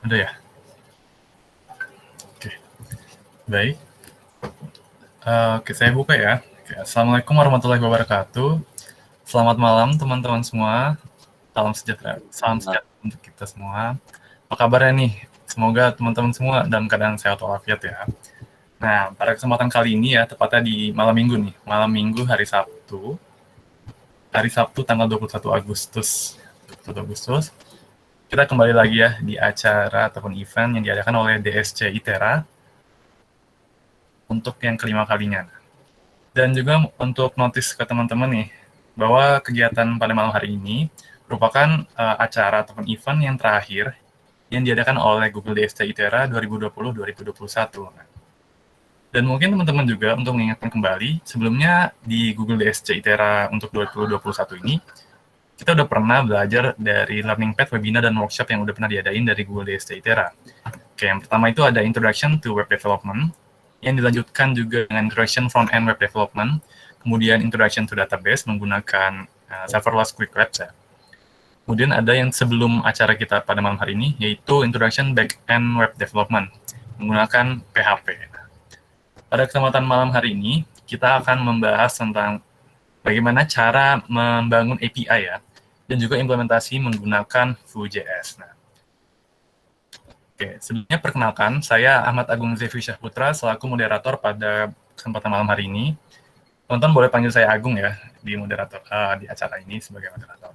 Ada ya? Oke, baik. Oke, saya buka ya. Oke, Assalamualaikum warahmatullahi wabarakatuh. Selamat malam teman-teman semua. Salam sejahtera untuk kita semua. Apa kabarnya nih? Semoga teman-teman semua dalam keadaan sehat walafiat ya. Nah, pada kesempatan kali ini ya, tepatnya di malam minggu nih. Malam minggu hari Sabtu. Hari Sabtu tanggal 21 Agustus. 21 Agustus. Kita kembali lagi ya di acara ataupun event yang diadakan oleh DSC ITERA untuk yang kelima kalinya. Dan juga untuk notis ke teman-teman nih, bahwa kegiatan pada malam hari ini merupakan acara ataupun event yang terakhir yang diadakan oleh Google DSC ITERA 2020-2021. Dan mungkin teman-teman juga untuk mengingatkan kembali, sebelumnya di Google DSC ITERA untuk 2021 ini, kita udah pernah belajar dari learning path, webinar, dan workshop yang udah pernah diadain dari Google DSC ITERA. Oke, yang pertama itu ada Introduction to Web Development, yang dilanjutkan juga dengan Introduction Front-End Web Development, kemudian Introduction to Database menggunakan serverless quick labs ya. Kemudian ada yang sebelum acara kita pada malam hari ini, yaitu Introduction Back-End Web Development menggunakan PHP. Pada kesempatan malam hari ini, kita akan membahas tentang bagaimana cara membangun API ya, dan juga implementasi menggunakan Vue.js. Nah, oke, sebelumnya perkenalkan, saya Ahmad Agung Zefi Syahputra selaku moderator pada kesempatan malam hari ini. Teman-teman boleh panggil saya Agung ya di di acara ini sebagai moderator.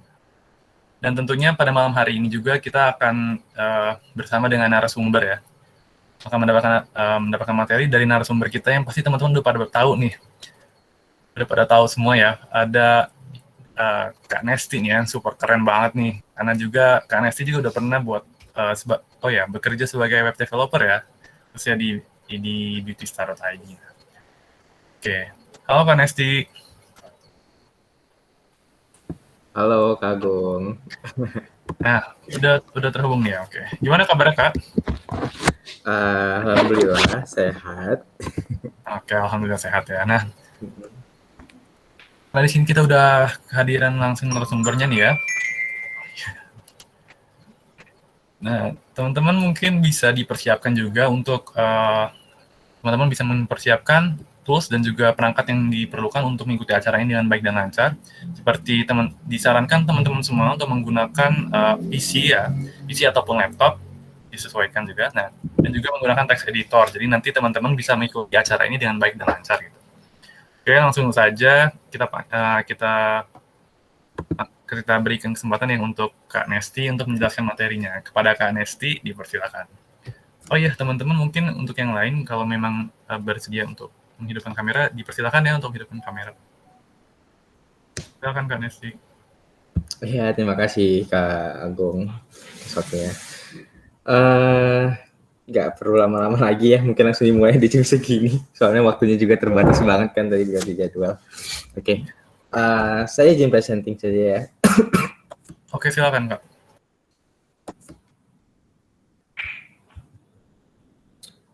Dan tentunya pada malam hari ini juga kita akan bersama dengan narasumber ya, akan mendapatkan materi dari narasumber kita yang pasti teman-teman udah pada tahu nih, udah pada tahu semua ya. Ada Kak Nesti nih yang super keren banget nih, karena juga Kak Nesti juga udah pernah buat bekerja sebagai web developer ya, khususnya di beautystar.id. Oke, halo Kak Nesti. Halo Kak Agung. Nah, udah terhubung nih ya. Oke, gimana kabarnya Kak? Alhamdulillah sehat. Oke, alhamdulillah sehat ya. Nah, di sini kita udah kehadiran langsung narasumbernya nih ya. Nah, teman-teman mungkin bisa dipersiapkan juga untuk teman-teman bisa mempersiapkan tools dan juga perangkat yang diperlukan untuk mengikuti acara ini dengan baik dan lancar. Seperti disarankan teman-teman semua untuk menggunakan PC ya, PC ataupun laptop, disesuaikan juga. Nah, dan juga menggunakan text editor. Jadi nanti teman-teman bisa mengikuti acara ini dengan baik dan lancar gitu. Oke, langsung saja kita berikan kesempatan yang untuk Kak Nesti untuk menjelaskan materinya. Kepada Kak Nesti, dipersilakan. Oh iya, teman-teman mungkin untuk yang lain, kalau memang bersedia untuk menghidupkan kamera, dipersilakan ya untuk menghidupkan kamera. Silakan Kak Nesti. Ya, terima kasih Kak Agung. Maksudnya. Nggak perlu lama-lama lagi ya, mungkin langsung dimulai di jam segini. Soalnya waktunya juga terbatas banget kan tadi ganti jadwal. Oke, saya izin presenting saja ya. Oke, silakan Kak.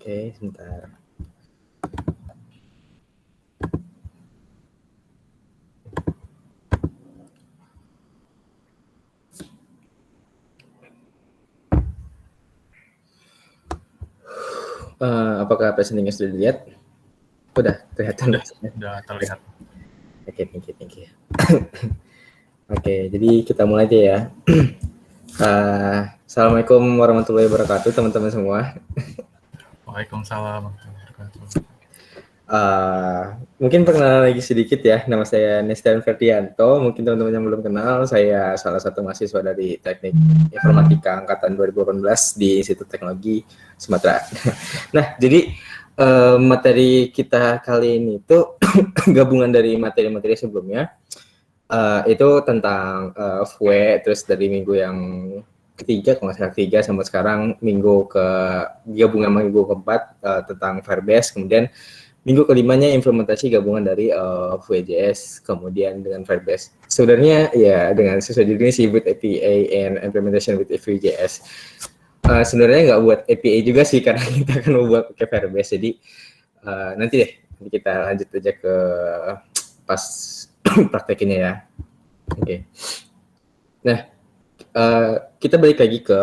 Oke, sebentar. Apakah presentingnya sudah dilihat? Udah kelihatan. Udah terlihat. Oke, thank you. Oke, jadi kita mulai aja ya. Assalamualaikum warahmatullahi wabarakatuh teman-teman semua. Waalaikumsalam warahmatullahi wabarakatuh. Mungkin perkenalan lagi sedikit ya, nama saya Nestian Ferdianto. Mungkin teman-teman yang belum kenal, saya salah satu mahasiswa dari Teknik Informatika Angkatan 2018 di Institut Teknologi Sumatera. Nah, jadi materi kita kali ini tuh gabungan dari materi-materi sebelumnya. Itu tentang Vue, terus dari minggu yang ketiga, kalau nggak salah ketiga sampai sekarang gabungan minggu keempat tentang Firebase, kemudian minggu kelimanya implementasi gabungan dari Vue.js, kemudian dengan Firebase. Sebenarnya ya dengan sesuai judulnya sih with API and implementation with Vue.js. Sebenarnya nggak buat API juga sih karena kita akan membuat pakai Firebase. Jadi nanti deh kita lanjut aja ke pas praktekinnya ya. Oke. Nah, kita balik lagi ke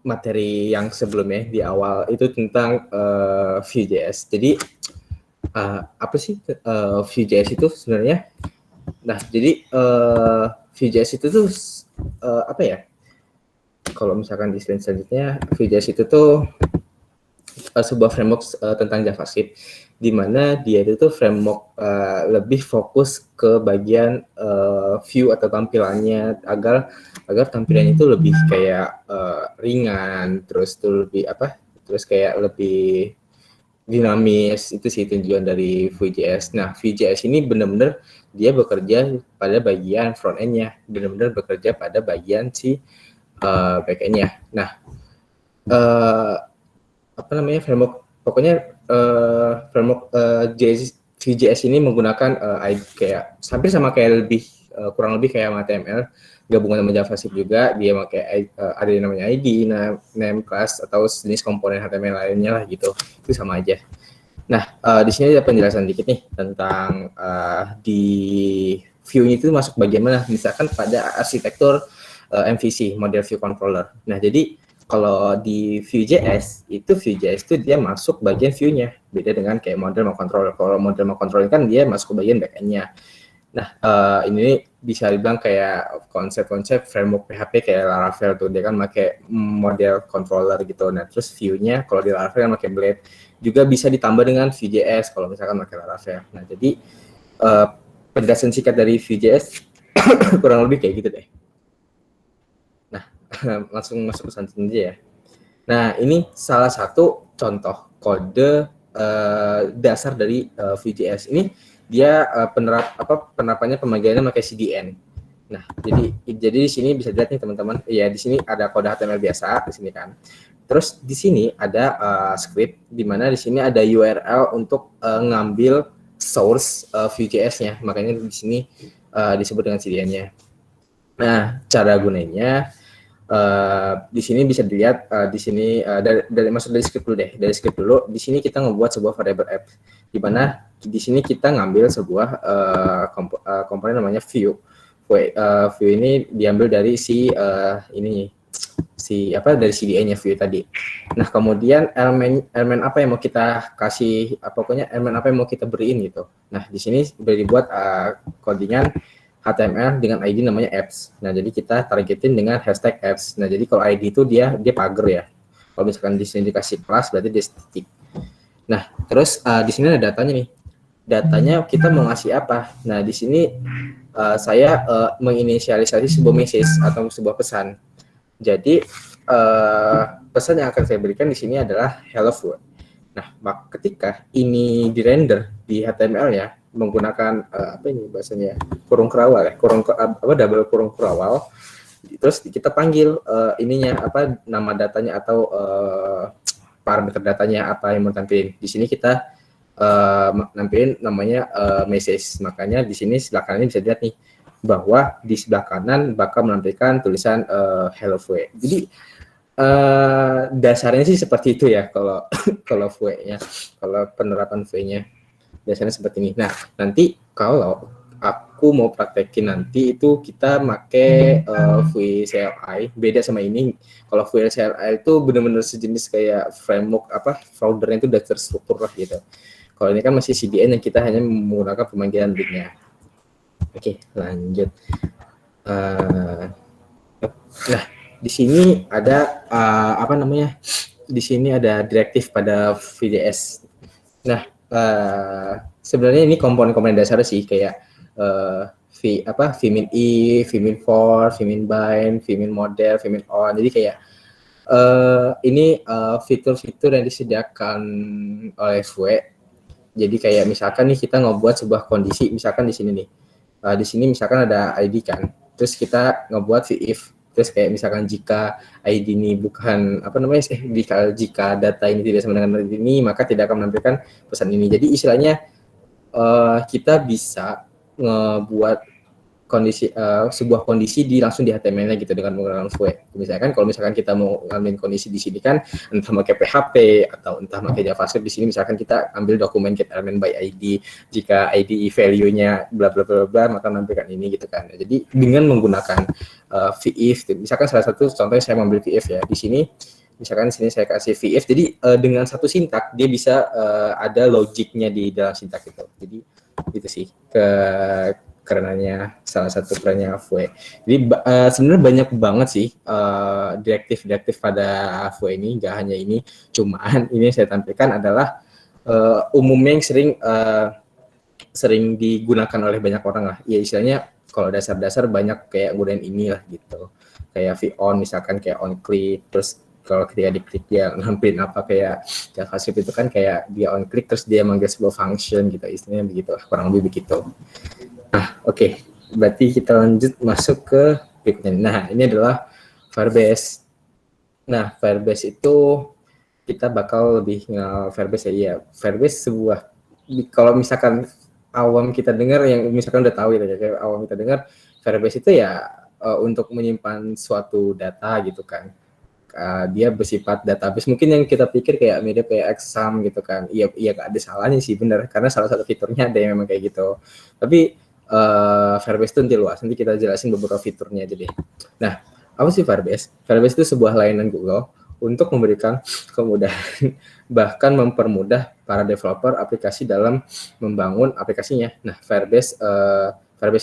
materi yang sebelumnya di awal itu tentang Vue.js. Jadi apa sih Vue.js itu sebenarnya? Nah, jadi Vue.js itu tuh apa ya? Kalau misalkan di slide selanjutnya, Vue.js itu tuh sebuah framework tentang JavaScript, di mana dia itu tuh framework lebih fokus ke bagian view atau tampilannya agar tampilannya itu lebih kayak ringan, terus tuh lebih apa? Terus kayak lebih dinamis. Itu sih tujuan dari Vue.js. Nah, Vue.js ini benar-benar dia bekerja pada bagian front end-nya, benar-benar bekerja pada bagian si back end-nya. Nah, apa namanya framework pokoknya framework Vue.js ini menggunakan kayak hampir sama kayak lebih kurang lebih kayak HTML gabungan sama JavaScript juga. Dia pakai ada yang namanya ID, name, class atau jenis komponen HTML lainnya lah gitu. Itu sama aja. Nah, di sini ada penjelasan dikit nih tentang di Vue itu masuk bagian mana, misalkan pada arsitektur MVC, Model View Controller. Nah, jadi kalau di Vue.js itu dia masuk bagian view-nya, beda dengan kayak model mau controller. Kalau model mau controller kan dia masuk ke bagian back-end-nya. Nah, ini bisa dibilang kayak konsep-konsep framework PHP kayak Laravel tuh, dia kan pakai model controller gitu. Nah, terus view-nya kalau di Laravel kan pakai Blade, juga bisa ditambah dengan Vue.js kalau misalkan pakai Laravel. Nah, jadi penjelasan singkat dari Vue.js kurang lebih kayak gitu deh. Langsung masuk ke selanjutnya ya. Nah, ini salah satu contoh kode dasar dari Vue.js. Ini dia penerapannya pemanggilannya pakai CDN. Nah, jadi di sini bisa dilihat nih teman-teman. Ya, di sini ada kode HTML biasa di sini kan. Terus di sini ada script di mana di sini ada URL untuk ngambil source Vue.js-nya. Makanya di sini disebut dengan CDN-nya. Nah, cara gunanya di sini bisa dilihat di sini masuk dari script dulu deh. Dari script dulu, di sini kita membuat sebuah variable app, di mana di sini kita ngambil sebuah komponen namanya view. View ini diambil dari dari CDN-nya view tadi. Nah, kemudian elemen apa yang mau kita kasih, pokoknya elemen apa yang mau kita beriin gitu. Nah, di sini sudah dibuat codingan HTML dengan ID namanya apps. Nah, jadi kita targetin dengan hashtag apps. Nah, jadi kalau ID itu dia pagar ya. Kalau misalkan di sini dikasih kelas, berarti dia static. Nah, terus di sini ada datanya nih. Datanya kita mau ngasih apa? Nah, di sini saya menginisialisasi sebuah message atau sebuah pesan. Jadi pesan yang akan saya berikan di sini adalah hello world. Nah, ketika ini di-render di HTML ya, menggunakan bahasanya kurung kerawal ya, double kurung kerawal. Terus kita panggil nama datanya atau parameter datanya apa yang mau tampilin. Di sini kita nampilin namanya message. Makanya di sini sebelah kanan bisa dilihat nih bahwa di sebelah kanan bakal menampilkan tulisan hello Vue. Jadi dasarnya sih seperti itu ya kalau Vue-nya, kalau penerapan Vue-nya. Biasanya seperti ini. Nah, nanti kalau aku mau praktekin nanti itu kita pakai Vue CLI, beda sama ini. Kalau Vue CLI itu benar-benar sejenis kayak framework foldernya itu udah terstruktur lah gitu. Kalau ini kan masih CDN yang kita hanya menggunakan pemanggilan linknya. Oke, lanjut. Nah, di sini ada Di sini ada direktif pada Vue.js. Nah, sebenarnya ini komponen-komponen dasar sih kayak vmin i, vmin for, vmin bind, vmin model, vmin on. Jadi kayak ini fitur-fitur yang disediakan oleh Vue. Jadi kayak misalkan nih kita ngebuat sebuah kondisi, misalkan di sini nih, di sini misalkan ada ID kan, terus kita ngebuat if, terus kayak misalkan jika ID ini bukan jika data ini tidak sama dengan ID ini, maka tidak akan menampilkan pesan ini. Jadi istilahnya kita bisa ngebuat sebuah kondisi langsung di HTML-nya gitu dengan menggunakan Vue. Kalau misalkan kita mau ngambil kondisi di sini kan entah pakai PHP atau entah pakai JavaScript, di sini misalkan kita ambil dokumen get element by ID, jika ID value-nya bla bla bla bla maka menampilkan ini gitu kan. Jadi dengan menggunakan VIF. Misalkan salah satu contohnya saya mengambil VIF ya. Di sini misalkan di sini saya kasih VIF. Jadi dengan satu sintak dia bisa ada logiknya di dalam sintak itu. Jadi itu sih kerenannya, salah satu kerennya Vue. Jadi sebenarnya banyak banget sih direktif-direktif pada Vue ini, nggak hanya ini. Cuman ini yang saya tampilkan adalah umumnya yang sering digunakan oleh banyak orang lah. Ya istilahnya kalau dasar-dasar banyak kayak gunain inilah gitu. Kayak VON misalkan kayak on click, terus kalau ketika diklik dia nampilin apa kayak JavaScript itu kan kayak dia on click terus dia manggil sebuah function gitu, istilahnya begitu, kurang lebih begitu. Nah, oke. Berarti kita lanjut masuk ke berikutnya. Nah, ini adalah Firebase. Nah, Firebase itu kita bakal lebih ngenal Firebase ya. Iya, Firebase sebuah, kalau misalkan awam kita dengar, yang misalkan udah tahu ya, kayak awam kita dengar Firebase itu ya untuk menyimpan suatu data gitu kan. Dia bersifat database, mungkin yang kita pikir kayak mirip kayak Exam gitu kan. Iya gak ada salahnya sih, bener, karena salah satu fiturnya ada yang memang kayak gitu. Tapi Firebase itu nanti luas, nanti kita jelasin beberapa fiturnya aja deh. Nah, apa sih Firebase? Firebase itu sebuah layanan Google untuk memberikan kemudahan bahkan mempermudah para developer aplikasi dalam membangun aplikasinya. Nah, Firebase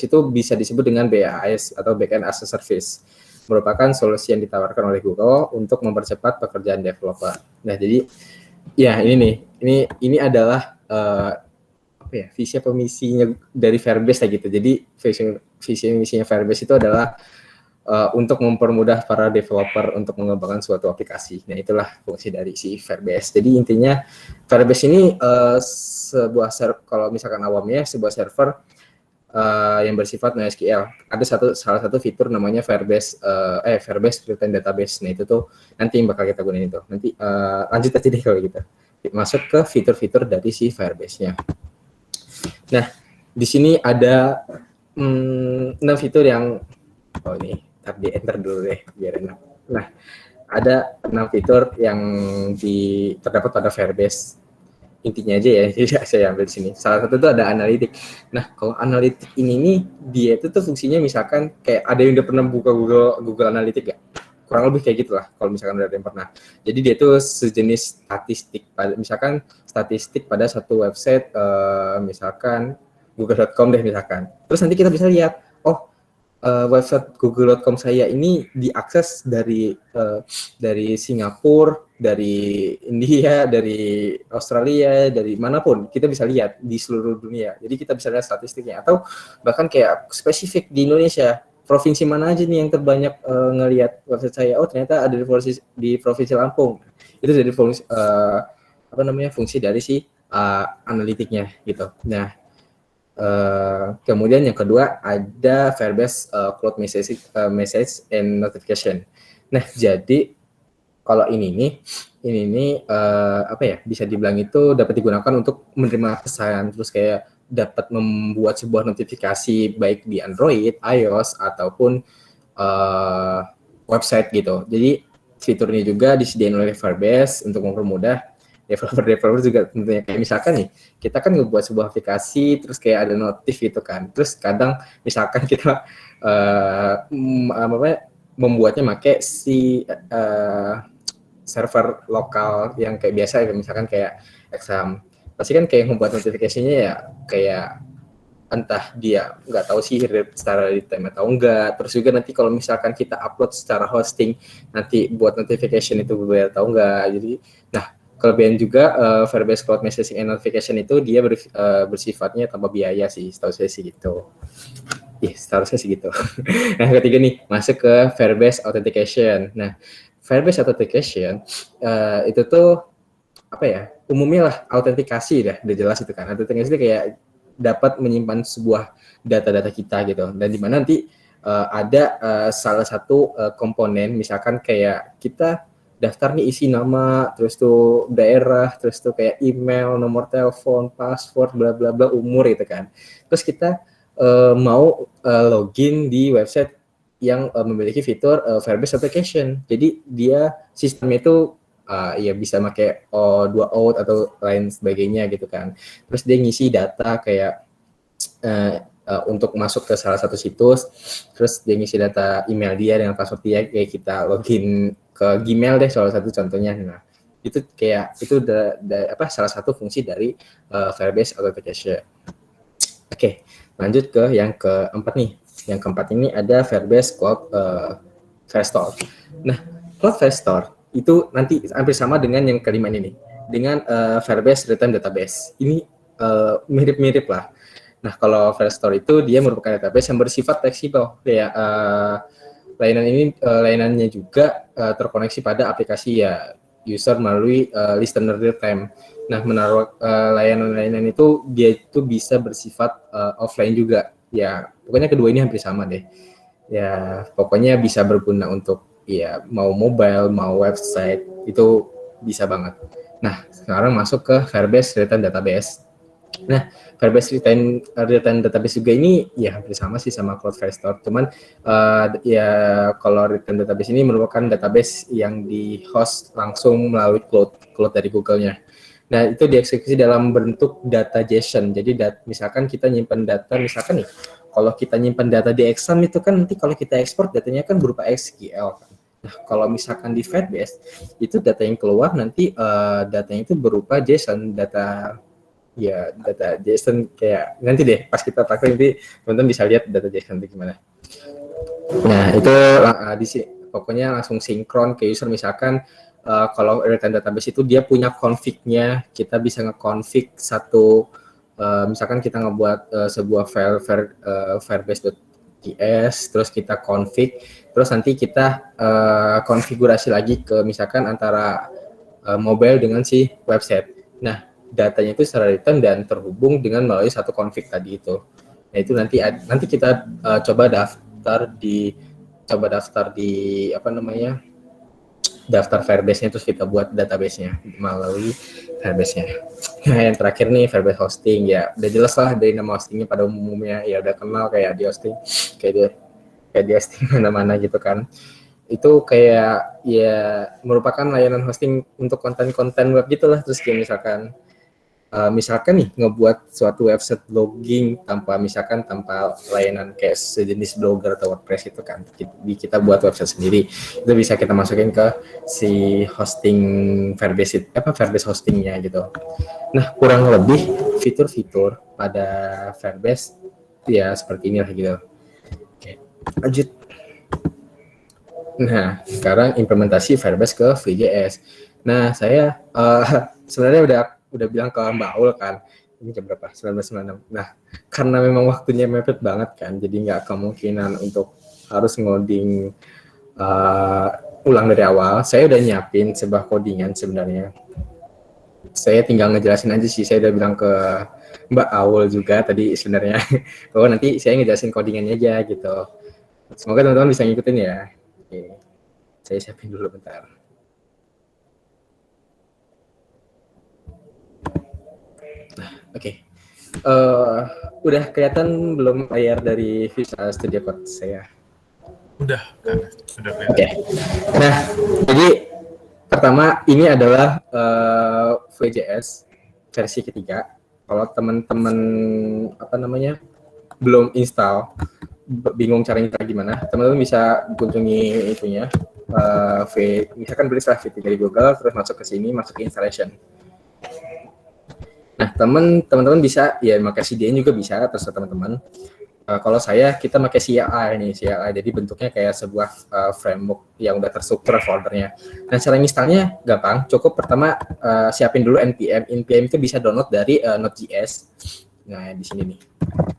itu bisa disebut dengan BAS atau Backend as a Service, merupakan solusi yang ditawarkan oleh Google untuk mempercepat pekerjaan developer. Nah, jadi ya ini nih, ini adalah apa ya, visi atau misinya dari Firebase kayak gitu. Jadi visi misinya Firebase itu adalah untuk mempermudah para developer untuk mengembangkan suatu aplikasi. Nah, itulah fungsi dari si Firebase. Jadi intinya Firebase ini sebuah kalau misalkan awamnya sebuah server yang bersifat NoSQL. Ada salah satu fitur namanya Firebase Real-Time Database. Nah, itu tuh nanti yang bakal kita gunain itu. Nanti lanjut aja deh kalau gitu. Masuk ke fitur-fitur dari si Firebase-nya. Nah, di sini ada 6 fitur yang ini di enter dulu deh biar enak. Nah, ada 6 fitur yang terdapat pada Firebase. Intinya aja ya, jadi saya ambil di sini. Salah satu itu ada analitik. Nah, kalau analitik ini nih, dia itu tuh fungsinya misalkan kayak ada yang udah pernah buka Google Analytics ya? Kurang lebih kayak gitulah kalau misalkan ada yang pernah. Jadi dia tuh sejenis statistik, misalkan statistik pada satu website, misalkan google.com deh misalkan. Terus nanti kita bisa lihat, website google.com saya ini diakses dari Singapura, dari India, dari Australia, dari manapun. Kita bisa lihat di seluruh dunia. Jadi kita bisa lihat statistiknya. Atau bahkan kayak spesifik di Indonesia, provinsi mana aja nih yang terbanyak ngelihat website saya. Oh, ternyata ada di provinsi Lampung. Itu jadi fungsi dari si analitiknya gitu. Nah, kemudian yang kedua ada Firebase Cloud Message and Notification. Nah, jadi kalau ini nih bisa dibilang itu dapat digunakan untuk menerima pesan, terus kayak dapat membuat sebuah notifikasi baik di Android, iOS ataupun website gitu. Jadi fitur ini juga disediakan oleh Firebase untuk mempermudah developer juga tentunya. Kayak misalkan nih, kita kan ngebuat sebuah aplikasi, terus kayak ada notif gitu kan. Terus kadang misalkan kita membuatnya pakai si server lokal yang kayak biasa, misalkan kayak Exam. Pasti kan kayak membuat notifikasinya ya kayak entah dia nggak tahu sih secara real-time atau enggak. Terus juga nanti kalau misalkan kita upload secara hosting, nanti buat notification itu berbayar atau enggak. Jadi, nah, kelebihan juga Firebase Cloud Messaging and Notification itu dia bersifatnya tanpa biaya sih, setahu saya sih gitu. Setahu saya sih gitu. Nah, ketiga nih, masuk ke Firebase Authentication. Nah, Firebase Authentication itu tuh umumnya lah autentikasi udah jelas itu kan. Autentikasi itu kayak dapat menyimpan sebuah data-data kita gitu, dan di mana nanti ada salah satu komponen, misalkan kayak kita daftar nih isi nama, terus tuh daerah, terus tuh kayak email, nomor telepon, password, bla bla bla, umur gitu kan. Terus kita mau login di website yang memiliki fitur Firebase Authentication. Jadi dia sistemnya itu bisa pakai O2OAuth atau lain sebagainya gitu kan. Terus dia ngisi data kayak untuk masuk ke salah satu situs, terus dia ngisi data email dia dengan password dia, kayak kita login ke Gmail deh salah satu contohnya. Nah, itu kayak itu salah satu fungsi dari Firebase Authentication. Oke, lanjut ke yang keempat nih. Yang keempat ini ada Firebase Cloud Firestore. Nah, Cloud Firestore itu nanti hampir sama dengan yang kelima ini nih, dengan Firebase Real-Time Database. Ini mirip-mirip lah. Nah, kalau Firestore itu dia merupakan database yang bersifat fleksibel. Kayak layanannya juga terkoneksi pada aplikasi ya user melalui listener real time. Nah, menaruh layanan-layanan itu dia itu bisa bersifat offline juga. Ya, pokoknya kedua ini hampir sama deh. Ya, pokoknya bisa berguna untuk ya mau mobile, mau website, itu bisa banget. Nah, sekarang masuk ke Firebase Real-Time Database. Nah, Firebase Real-Time Database juga ini ya hampir sama sih sama Cloud Firestore, cuman ya kalau Real-Time Database ini merupakan database yang di-host langsung melalui cloud dari Google-nya. Nah, itu dieksekusi dalam bentuk data JSON. Jadi misalkan kita nyimpan data, misalkan nih, kalau kita nyimpan data di Excel itu kan nanti kalau kita ekspor datanya kan berupa SQL kan. Nah, kalau misalkan di Firebase itu data yang keluar nanti datanya itu berupa JSON, data JSON, kayak nanti deh pas kita pakai nanti teman-teman bisa lihat data JSON itu gimana. Nah, itu pokoknya langsung sinkron ke user. Misalkan kalau real-time database itu dia punya config-nya, kita bisa nge-config satu, misalkan kita ngebuat sebuah file firebase.ts, terus kita config, terus nanti kita konfigurasi lagi ke misalkan antara mobile dengan si website. Nah, datanya itu secara real-time dan terhubung dengan melalui satu config tadi itu. Nah, itu nanti kita coba daftar di daftar Firebase-nya, terus kita buat database-nya melalui Firebase-nya. Nah, yang terakhir nih Firebase Hosting, ya udah jelas lah dari nama hostingnya pada umumnya, ya udah kenal kayak di hosting, kayak di hosting mana-mana gitu kan. Itu kayak ya merupakan layanan hosting untuk konten-konten web gitulah. Terus kayak misalkan nih ngebuat suatu website blogging tanpa layanan kayak sejenis Blogger atau WordPress itu kan, kita buat website sendiri, itu bisa kita masukin ke si hosting Firebase hostingnya gitu. Nah, kurang lebih fitur-fitur pada Firebase ya seperti inilah gitu. Oke, lanjut. Nah, sekarang implementasi Firebase ke Vue.js. Nah, saya sebenarnya udah bilang ke Mbak Aul kan, ini jam berapa? 19.96. Nah, karena memang waktunya mepet banget kan, jadi nggak kemungkinan untuk harus ngoding ulang dari awal. Saya udah nyiapin sebuah codingan sebenarnya. Saya tinggal ngejelasin aja sih, saya udah bilang ke Mbak Aul juga tadi sebenarnya, bahwa nanti saya ngejelasin codingannya aja gitu. Semoga teman-teman bisa ngikutin ya. Oke, saya siapin dulu bentar. Oke. Udah kelihatan belum layar dari Visual Studio Code saya? Udah kelihatan. Oke. Nah, jadi pertama ini adalah Vue.js versi ketiga. Kalau teman-teman belum install, bingung cara install gimana, teman-teman bisa kunjungi itunya, misalkan belilah Vue dari Google, terus masuk ke sini, masuk ke installation. Nah, teman-teman bisa ya pakai CDN juga bisa, terserah teman-teman. Kalau kita pakai CLI nih, jadi bentuknya kayak sebuah framework yang udah terstruktur foldernya. Nah, cara installnya gampang, cukup pertama siapin dulu npm. Npm itu bisa download dari Node.js. Nah, di sini nih,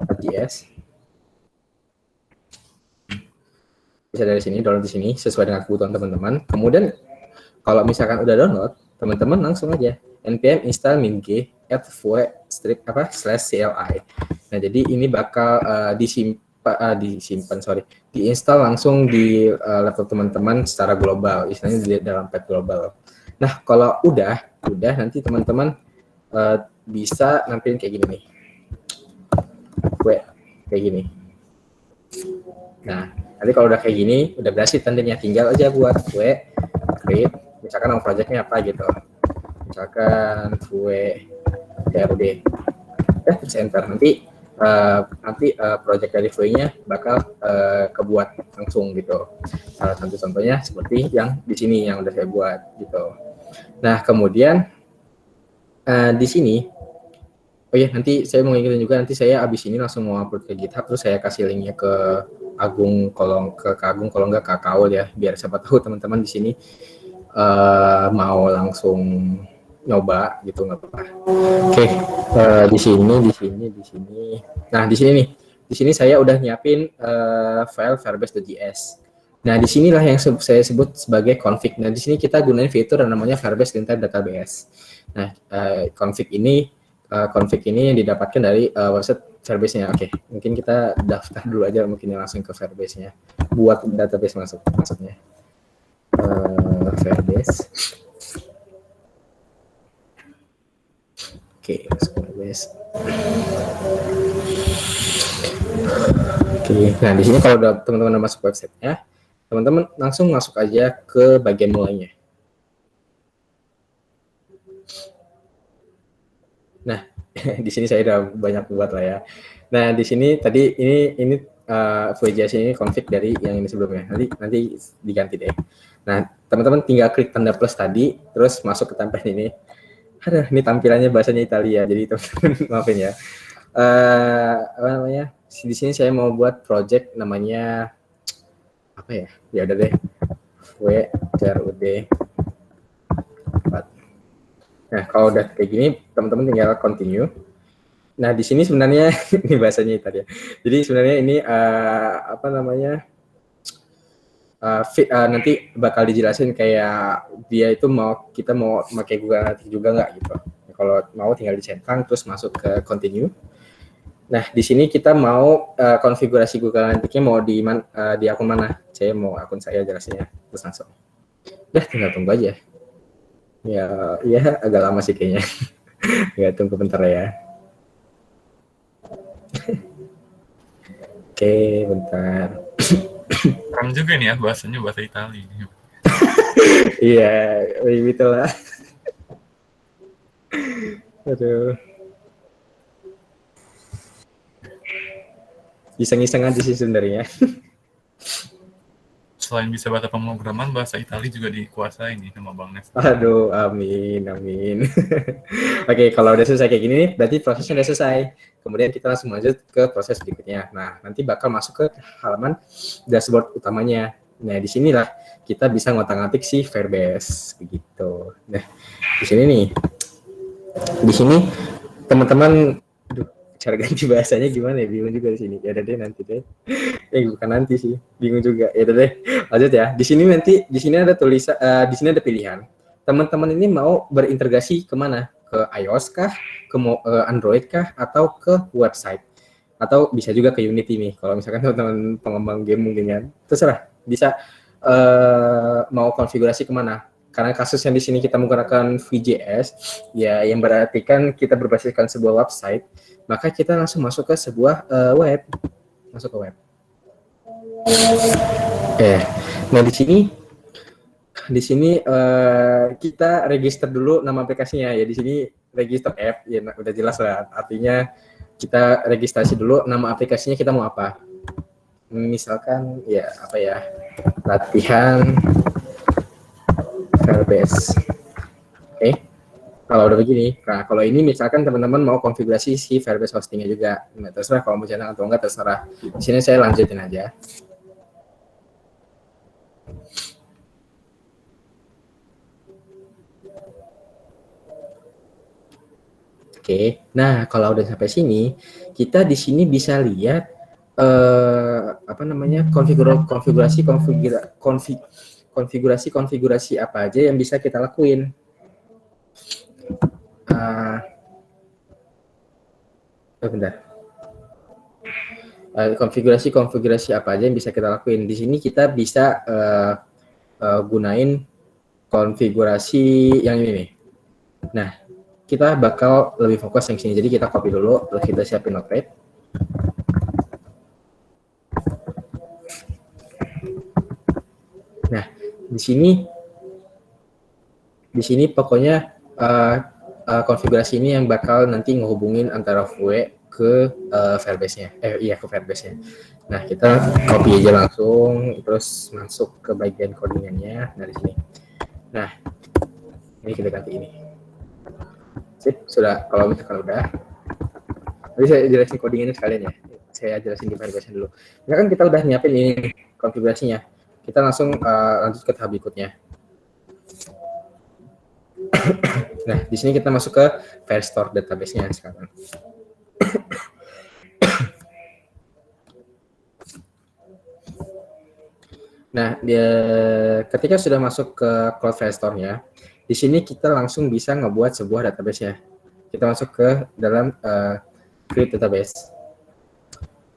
Node.js. Bisa dari sini, download di sini sesuai dengan kebutuhan teman-teman. Kemudian kalau misalkan udah download, teman-teman langsung aja npm install min-g add vue/cli. Nah, jadi ini bakal diinstal langsung di laptop teman-teman secara global, istilahnya di dalam path global. Nah, kalau udah nanti teman-teman bisa nampilin kayak gini nih, kayak gini. Nah, nanti kalau udah kayak gini, udah berhasil tandanya, tinggal aja buat Vue create, misalkan nama projectnya apa gitu, misalkan Vue TRD, terus enter. Nanti nanti project dari Vue-nya bakal kebuat langsung gitu. Salah satu contohnya seperti yang di sini yang udah saya buat gitu. Nah kemudian di sini, oh ya nanti saya mau ingetin juga, nanti saya abis ini langsung mau upload ke GitHub, terus saya kasih linknya ke Agung, kalau nggak ke Kaul ya, biar siapa tahu teman-teman di sini mau langsung nyoba gitu, nggak apa-apa. Oke, di sini. Nah di sini nih, di sini saya udah nyiapin file firebase.js. Nah di sinilah yang saya sebut sebagai config. Nah di sini kita gunain fitur yang namanya Firebase Linter Database. Nah config ini yang didapatkan dari website Firebase-nya. Oke, mungkin kita daftar dulu aja, mungkin langsung ke Firebase-nya. Buat database maksudnya. Firebase. Oke, masuk Firebase. Oke, nah di sini kalau udah teman-teman udah masuk website-nya, teman-teman langsung masuk aja ke bagian mulainya. Nah, di sini saya udah banyak buat lah ya. Nah, di sini tadi ini Vue.js ini config dari yang ini sebelumnya. Nanti diganti deh. Nah, teman-teman tinggal klik tanda plus tadi, terus masuk ke tampilan ini. Aduh, ini tampilannya bahasanya Italia, jadi teman-teman maafin ya. Apa namanya? Di sini saya mau buat project namanya apa ya? Ya udah deh. Vue.ud. Nah, kalau udah kayak gini, teman-teman tinggal continue. Nah, di sini sebenarnya ini bahasanya Italia. Jadi sebenarnya ini apa namanya? Nanti bakal dijelasin kayak dia itu kita mau pakai Google Analytics juga nggak gitu. Kalau mau tinggal dicentang terus masuk ke continue. Nah di sini kita mau konfigurasi Google Analytics-nya mau di akun mana? Saya mau akun saya jelasinnya terus langsung. Udah tinggal tunggu aja. Ya agak lama sih kayaknya. Ya tunggu bentar ya. Oke bentar. Keren juga nih ya bahasanya bahasa Itali. Iya, begitu lah. Aduh. Iseng-iseng aja sih sebenarnya. Selain bisa bahasa pemrograman, bahasa Itali juga dikuasai nih sama Bang Nes. Aduh, amin. Oke, kalau udah selesai kayak gini nih, berarti prosesnya udah selesai. Kemudian kita langsung lanjut ke proses berikutnya. Nah, nanti bakal masuk ke halaman dashboard utamanya. Nah, di sinilah kita bisa ngotak-ngatik si Firebase begitu. Nah, di sini nih. Di sini teman-teman cara ganti bahasanya gimana ya? Bingung juga di sini. Ya udah deh nanti deh. Bukan nanti sih. Bingung juga. Ya udah deh. Lanjut ya. Di sini ada tulisan di sini ada pilihan. Teman-teman ini mau berintegrasi kemana? Ke iOS kah? Ke Android kah? Atau ke website? Atau bisa juga ke Unity nih. Kalau misalkan teman-teman pengembang game mungkin kan. Terserah. Bisa mau konfigurasi kemana? Karena kasus yang di sini kita menggunakan Vue.js, ya yang berarti kan kita berbasiskan sebuah website, maka kita langsung masuk ke sebuah web. Masuk ke web. Nah di sini kita register dulu nama aplikasinya ya. Di sini register app ya udah jelas lah, artinya kita registrasi dulu nama aplikasinya, kita mau apa, misalkan ya apa ya, latihan Firebase. Oke. Kalau udah begini, nah kalau ini misalkan teman-teman mau konfigurasi si Firebase hostingnya juga, nah, terserah kalau mau channel atau enggak terserah. Di sini saya lanjutin aja. Oke, nah kalau udah sampai sini, kita di sini bisa lihat apa namanya konfigurasi apa aja yang bisa kita lakuin. Bentar. Konfigurasi apa aja yang bisa kita lakuin. Di sini kita bisa gunain konfigurasi yang ini nih. Nah, kita bakal lebih fokus yang sini. Jadi kita copy dulu, terus kita siapin notepad. Nah, di sini pokoknya konfigurasi ini yang bakal nanti ngehubungin antara Vue ke Firebase-nya. Ke Firebase-nya. Nah, kita copy aja langsung, terus masuk ke bagian codingannya dari sini. Nah, ini kita ganti ini. Sip, sudah. Kalau misalkan udah, nanti saya jelasin codingannya sekalian ya. Saya jelasin di Firebase dulu. Nah, kan kita udah nyiapin ini konfigurasinya. Kita langsung lanjut ke tahap berikutnya. Nah, di sini kita masuk ke Firestore database-nya sekarang. Nah, ketika sudah masuk ke Cloud Firestore-nya, di sini kita langsung bisa ngebuat sebuah database-nya. Kita masuk ke dalam create database.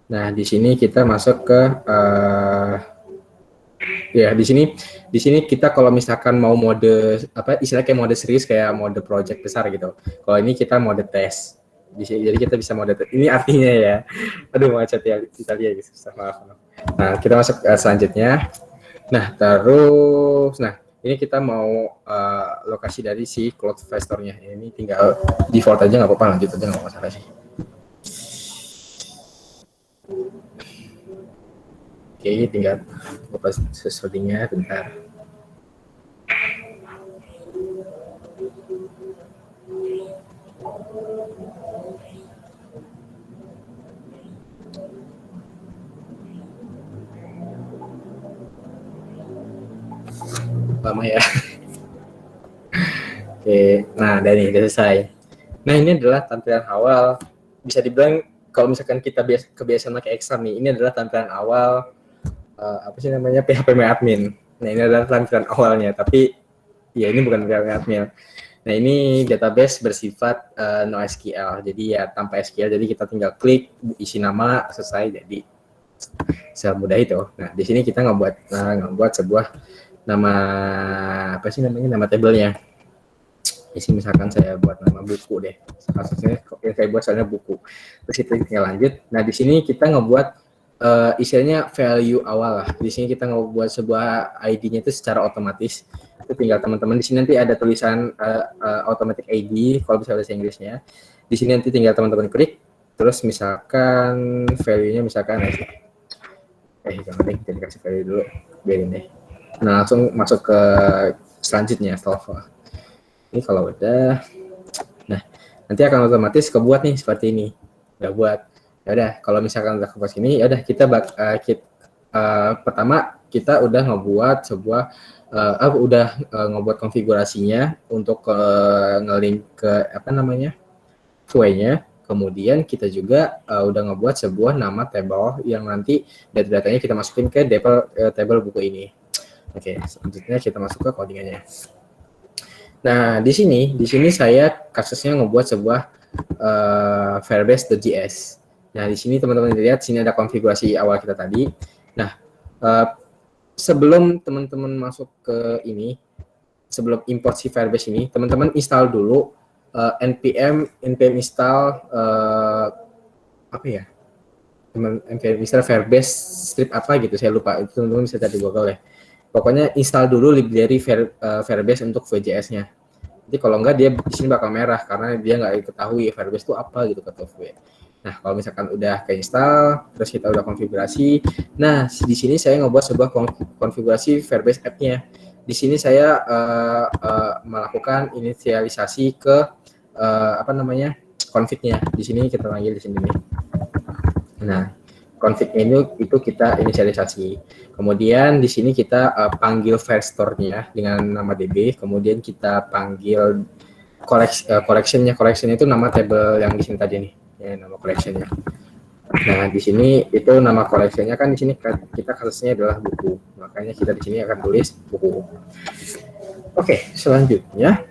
Nah, di sini kita masuk ke di sini kita kalau misalkan mau mode istilahnya kayak mode serius kayak mode project besar gitu. Kalau ini kita mode test. Jadi kita bisa mode test. Ini artinya ya. Aduh, macet ya Italia gitu. Maaf. Nah, kita masuk selanjutnya. Nah, ini kita mau lokasi dari si Cloud Firestore-nya. Ini tinggal default aja nggak apa-apa, lanjut aja nggak masalah sih. Oke, tinggal buka sesuatunya bentar. Lama ya. Oke, nah udah selesai. Nah, ini adalah tampilan awal. Bisa dibilang kalau misalkan kita kebiasaan pakai Excel nih, ini adalah tampilan awal PHP admin. Nah, ini adalah tampilan awalnya, tapi ya ini bukan tampilan admin. Nah, ini database bersifat NoSQL. Jadi ya tanpa SQL, jadi kita tinggal klik, isi nama, selesai. Jadi semudah itu. Nah, di sini kita ngebuat sebuah nama nama tabelnya. Isi misalkan saya buat nama buku deh. Kasusnya yang saya buat soalnya buku. Terus kita tinggal lanjut. Nah, di sini kita ngebuat istilahnya value awal lah. Di sini kita ngebuat sebuah ID-nya itu secara otomatis. Itu tinggal teman-teman di sini nanti ada tulisan automatic ID kalau bisa bahasa Inggrisnya. Di sini nanti tinggal teman-teman klik. Terus misalkan value-nya misalkan jangan deh, kita dikasih value dulu. Biarin deh. Nah, langsung masuk ke selanjutnya setelah ini kalau udah, nah nanti akan otomatis kebuat nih seperti ini. Udah buat. Ya udah, kalau misalkan udah kebuat sini, ya udah pertama kita udah ngebuat sebuah ngebuat konfigurasinya untuk ngelink ke queue-nya. Kemudian kita juga udah ngebuat sebuah nama table yang nanti data-datanya kita masukin ke table buku ini. Oke, selanjutnya kita masuk ke codingannya. Nah, di sini saya kasusnya ngebuat sebuah Firebase.js. Nah, di sini teman-teman lihat, sini ada konfigurasi awal kita tadi. Nah, sebelum teman-teman masuk ke ini, sebelum import si Firebase ini, teman-teman install dulu npm install npm install Firebase script apa gitu, saya lupa. Itu teman-teman bisa cari di Google ya. Pokoknya install dulu library Firebase untuk VJS-nya. Jadi kalau enggak, dia di sini bakal merah karena dia nggak ketahui Firebase itu apa gitu kata VW. Nah, kalau misalkan udah keinstall, terus kita udah konfigurasi. Nah, di sini saya ngebuat sebuah konfigurasi Firebase app-nya. Di sini saya melakukan inisialisasi ke config-nya. Di sini kita panggil di sini nih. Nah, config itu kita inisialisasi. Kemudian di sini kita panggil Firestore-nya dengan nama DB. Kemudian kita panggil collection-nya. Collection itu nama table yang di sini tadi nih. Ya, nama collection-nya. Nah, di sini itu nama collection-nya kan di sini kita kasusnya adalah buku. Makanya kita di sini akan tulis buku. Oke, selanjutnya.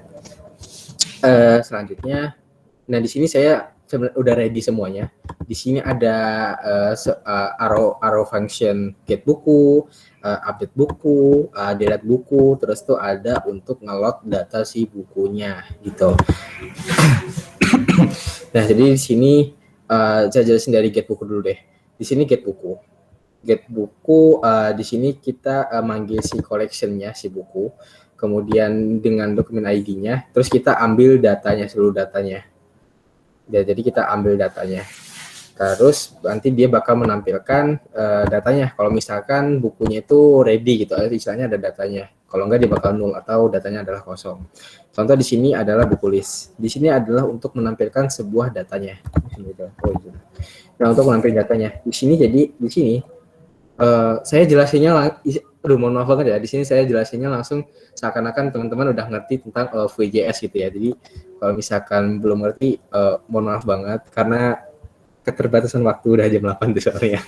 Nah, di sini saya udah ready semuanya. Di sini ada arrow function get buku, update buku, delete buku, terus tuh ada untuk nge-load data si bukunya gitu. Nah, jadi di sini saya jelasin dari get buku dulu deh. Di sini get buku. Get buku di sini kita manggil si collection-nya si buku. Kemudian dengan dokumen ID-nya, terus kita ambil datanya, seluruh datanya. Ya, jadi kita ambil datanya. Terus nanti dia bakal menampilkan datanya. Kalau misalkan bukunya itu ready gitu, istilahnya ada datanya. Kalau enggak dia bakal null atau datanya adalah kosong. Contoh di sini adalah buku list. Di sini adalah untuk menampilkan sebuah datanya. Nah, untuk menampilkan datanya. Di sini saya jelasinnya, aduh mohon maaf banget ya. Di sini saya jelasinnya langsung seakan-akan teman-teman udah ngerti tentang VJS gitu ya. Jadi kalau misalkan belum ngerti, mohon maaf banget karena keterbatasan waktu udah jam 8 tuh soalnya.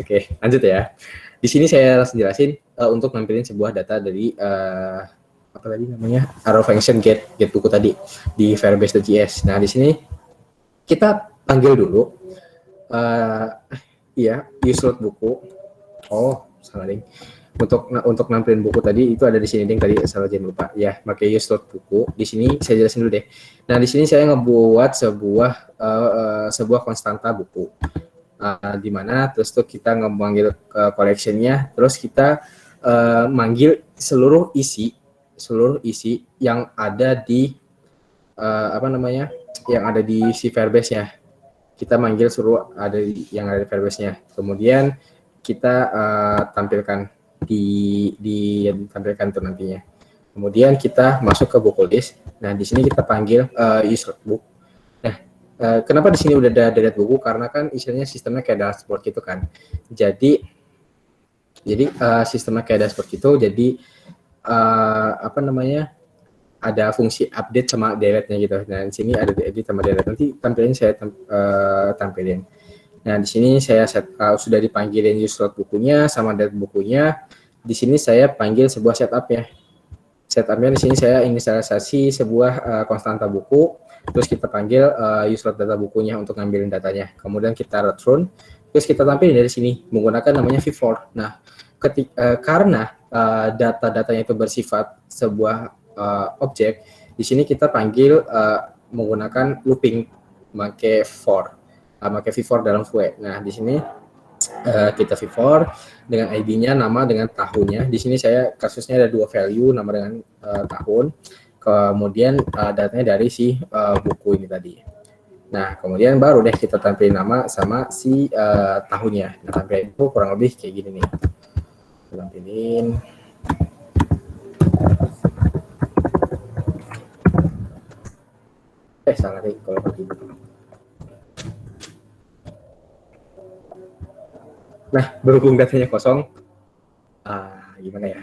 Oke, lanjut ya. Di sini saya langsung jelasin untuk nampilin sebuah data dari apa tadi namanya? Arrow function get buku tadi di Firebase.js. Nah, di sini kita panggil dulu useLoad buku. Oh, salah ding. Untuk nampilin buku tadi itu ada di sini ding, tadi salah jangan lupa ya, pakai useLoad buku. Di sini saya jelasin dulu deh. Nah, di sini saya ngebuat sebuah konstanta buku. Di mana terus tuh kita memanggil collection-nya, terus kita manggil seluruh isi yang ada di yang ada di si Firebase-nya. Kita manggil seluruh yang ada di Firebase-nya. Kemudian kita tampilkan ditampilkan tuh nantinya. Kemudian kita masuk ke buku list. Nah, di sini kita panggil user book. Nah, kenapa di sini udah ada delete buku? Karena kan istilahnya sistemnya kayak dashboard gitu kan. Jadi sistemnya kayak dashboard gitu. Jadi ada fungsi update sama delete-nya gitu. Nah, di sini ada edit sama delete. Nanti tampilin saya tampilin. Nah, di sini saya sudah dipanggilin useLoad bukunya sama delete bukunya. Di sini saya panggil sebuah setupnya. Setupnya di sini saya inisialisasi sebuah konstanta buku. Terus kita panggil useLoad data bukunya untuk ngambilin datanya. Kemudian kita return. Terus kita tampilin dari sini menggunakan namanya v-for. Nah, karena data-datanya itu bersifat sebuah objek, di sini kita panggil menggunakan looping, pakai for. Pakai v-for dalam Vue. Nah, di sini kita v-for dengan ID-nya, nama dengan tahunnya. Di sini saya kasusnya ada 2 value, nama dengan tahun. Kemudian datanya dari si buku ini tadi. Nah, kemudian baru deh kita tampilin nama sama si tahunnya. Nah, tampilin itu kurang lebih kayak gini nih. Tampilin. Salah deh kalau begitu. Nah, berhubung datanya kosong, gimana ya?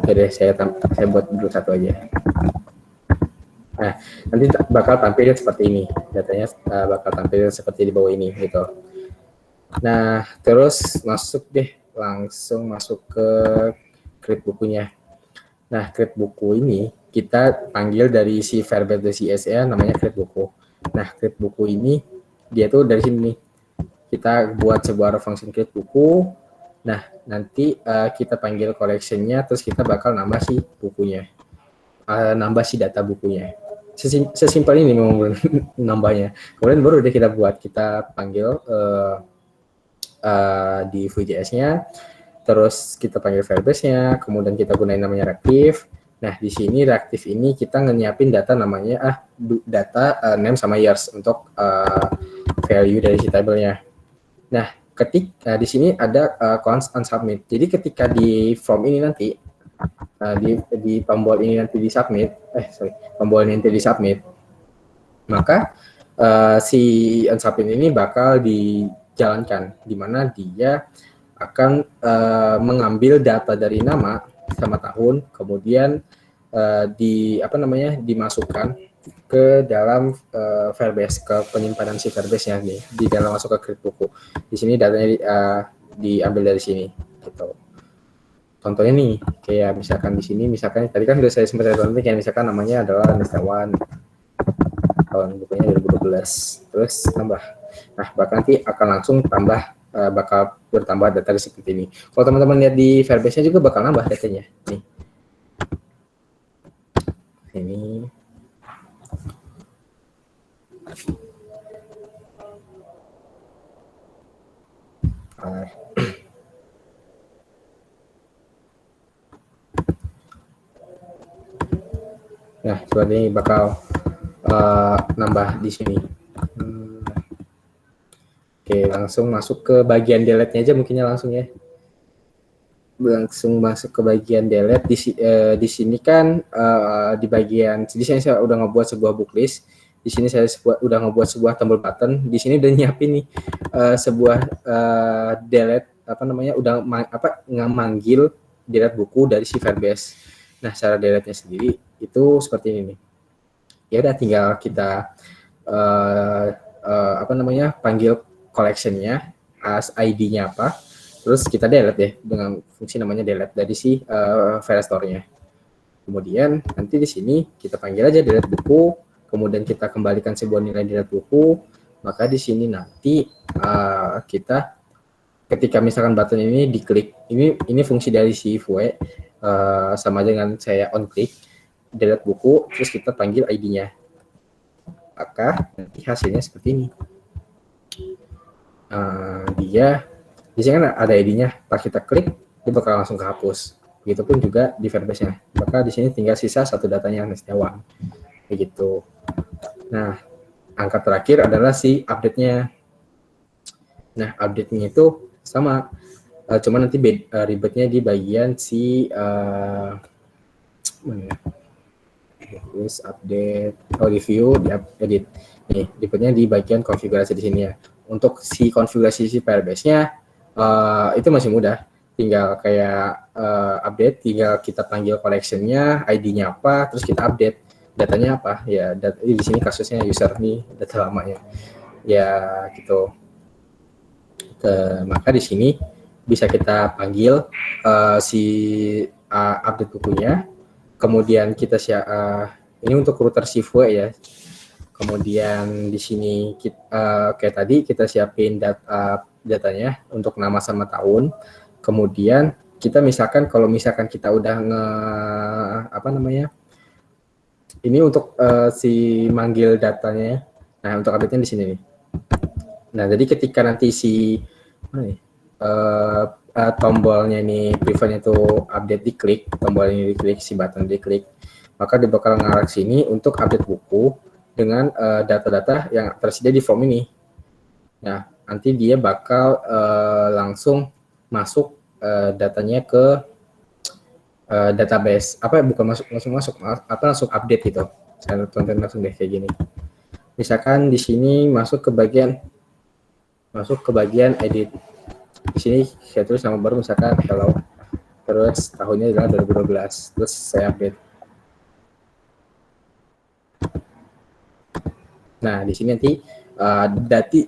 Oke, saya buat dulu satu aja. Nah, nanti bakal tampil seperti ini. Datanya bakal tampil seperti di bawah ini, gitu. Nah, terus langsung masuk ke create bukunya. Nah, create buku ini kita panggil dari si Firebase.js namanya create buku. Nah, create buku ini dia tuh dari sini. Kita buat sebuah function create buku. Nah, nanti kita panggil collection-nya, terus kita bakal nambah si bukunya, nambah si data bukunya. Sesimpel ini memang nambahnya. Kemudian baru deh kita panggil di Vue.js-nya, terus kita panggil Firebase-nya, kemudian kita gunain namanya reactive. Nah, di sini reactive ini kita nyiapin data namanya data name sama years untuk value dari si tabelnya. Nah, di sini ada const unsubmit. Jadi ketika di form ini nanti di tombol ini nanti tombol ini nanti disubmit, maka si unsubmit ini bakal dijalankan, di mana dia akan mengambil data dari nama sama tahun, kemudian dimasukkan ke dalam Firebase, ke penyimpanan si Firebase-nya nih, di dalam masuk ke create buku. Di sini datanya diambil dari sini gitu. Contohnya nih, kayak misalkan di sini, misalkan tadi kan sudah saya sempat contohnya, kayak misalkan namanya adalah Nestawan, tahun bukunya 2012, terus tambah. Nah, bahkan nanti akan langsung bakal bertambah data seperti ini. Kalau teman-teman lihat di Firebase-nya juga bakal nambah datanya nih. Ini nah, seperti ini bakal nambah di sini. Oke, langsung masuk ke bagian delete-nya aja mungkinnya langsung ya. Langsung masuk ke bagian delete. Di sini kan di bagian di sini saya udah ngebuat sebuah book list. Di sini saya udah ngebuat sebuah tombol button. Di sini udah nyiapin nih sebuah delete apa namanya udah manggil delete buku dari si Firebase. Nah, cara delete-nya sendiri itu seperti ini nih. Ya udah tinggal kita apa namanya panggil collection-nya, as ID-nya apa, terus kita delete ya dengan fungsi namanya delete dari si file store-nya. Kemudian nanti di sini kita panggil aja delete buku, kemudian kita kembalikan sebuah nilai delete buku, maka di sini nanti kita ketika misalkan button ini diklik, ini fungsi dari si Vue sama dengan saya on click delete buku, terus kita panggil ID-nya, maka nanti hasilnya seperti ini. Dia di sini kan ada ID-nya, pas kita klik dia bakal langsung kehapus. Begitupun juga di Firebase-nya, maka di sini tinggal sisa satu datanya Nestiawan, begitu. Nah, angka terakhir adalah si update-nya. Nah, update-nya itu sama, cuma nanti ribetnya di bagian si mana ya? Terus update, review, di edit. Nih, ribetnya di bagian konfigurasi di sini ya. Untuk si konfigurasi si Firebase-nya itu masih mudah, tinggal kayak update, tinggal kita panggil collection-nya, ID-nya apa, terus kita update datanya apa ya. Di sini kasusnya user nih data lamanya ya gitu. Maka di sini bisa kita panggil si update bukunya, kemudian kita ini untuk router si Vue ya. Kemudian di sini kayak tadi kita siapin datanya untuk nama sama tahun. Kemudian kita misalkan kalau misalkan kita udah ini untuk si manggil datanya. Nah, untuk update-nya di sini nih. Nah, jadi ketika nanti si tombolnya ini prevent itu update diklik, tombol ini diklik, si button diklik, maka dia bakal ngarah sini untuk update buku dengan data-data yang tersedia di form ini. Nah, nanti dia bakal langsung masuk datanya ke database. Bukan langsung update gitu. Saya tonton langsung deh kayak gini. Misalkan di sini masuk ke bagian edit. Di sini saya tulis nama baru misalkan kalau terus tahunnya adalah 2012. Terus saya update. Nah, di sini nanti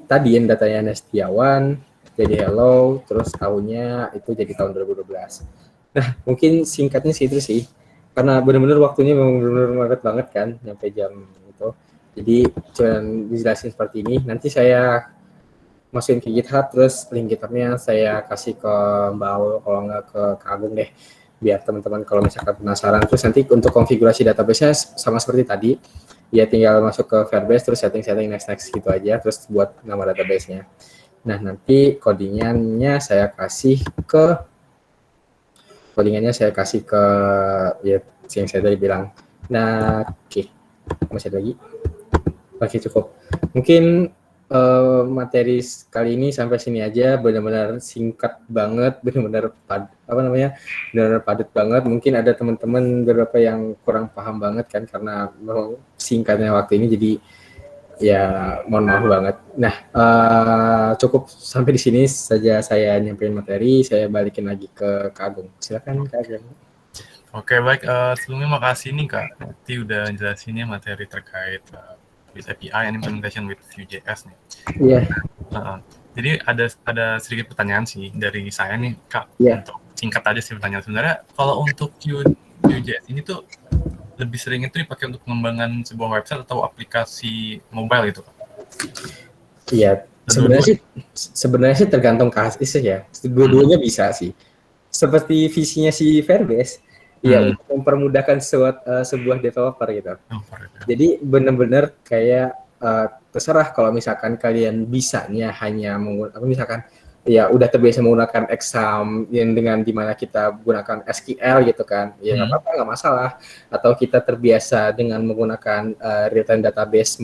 tadi yang datanya Nestiawan jadi hello, terus tahunnya itu jadi tahun 2012. Nah, mungkin singkatnya sih itu sih. Karena benar-benar waktunya memang benar-benar mepet banget kan, sampai jam itu. Jadi, cuma dijelasin seperti ini. Nanti saya masukin ke GitHub, terus link GitHub-nya saya kasih ke Mbak Aul, kalau nggak ke Kak Agung deh. Biar teman-teman kalau misalkan penasaran. Terus nanti untuk konfigurasi database-nya sama seperti tadi. Ya tinggal masuk ke Firebase, terus setting next gitu aja, terus buat nama database-nya. Nah, nanti codingannya saya kasih ke ya yang saya tadi bilang. Nah, oke. Masih ada lagi? Oke, cukup. Mungkin materi kali ini sampai sini aja, benar-benar singkat banget, benar-benar padat banget. Mungkin ada teman-teman beberapa yang kurang paham banget kan karena singkatnya waktu ini, jadi ya mohon maaf banget. Nah, cukup sampai di sini saja saya nyampein materi. Saya balikin lagi ke Kak Agung. Silakan Kak Agung. Oke, baik. Sebelumnya makasih nih Kak, nanti udah jelasinnya materi terkait with API and implementation with Vue.js nih. Iya. Jadi ada sedikit pertanyaan sih dari saya nih Kak. Untuk singkat aja sih pertanyaan. Sebenarnya kalau untuk Vue.js ini tuh lebih sering itu dipakai untuk pengembangan sebuah website atau aplikasi mobile gitu Kak? Iya. Sebenarnya sih tergantung kasus ya. Dua-duanya bisa sih. Seperti visinya si Firebase. Ya, untuk mempermudahkan sebuah developer gitu. Jadi benar-benar kayak terserah kalau misalkan kalian bisanya hanya misalkan ya udah terbiasa menggunakan exam yang dengan dimana kita gunakan SQL gitu kan, ya nggak apa-apa, nggak masalah. Atau kita terbiasa dengan menggunakan real time database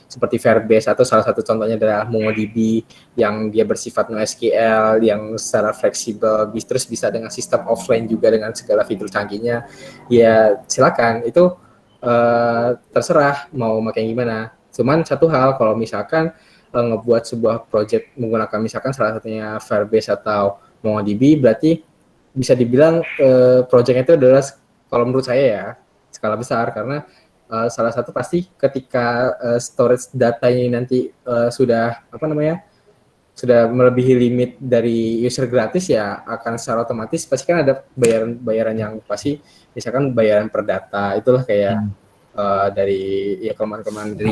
seperti Firebase, atau salah satu contohnya adalah MongoDB yang dia bersifat NoSQL yang secara fleksibel, terus bisa dengan sistem offline juga dengan segala fitur canggihnya. Ya silakan, itu terserah mau pakai gimana. Cuman satu hal, kalau misalkan ngebuat sebuah project menggunakan misalkan salah satunya Firebase atau MongoDB, berarti bisa dibilang project itu adalah, kalau menurut saya ya, skala besar, karena salah satu pasti ketika storage data ini nanti sudah sudah melebihi limit dari user gratis, ya akan secara otomatis pasti kan ada bayaran yang pasti, misalkan bayaran per data, itulah kayak dari ya kelemahan dari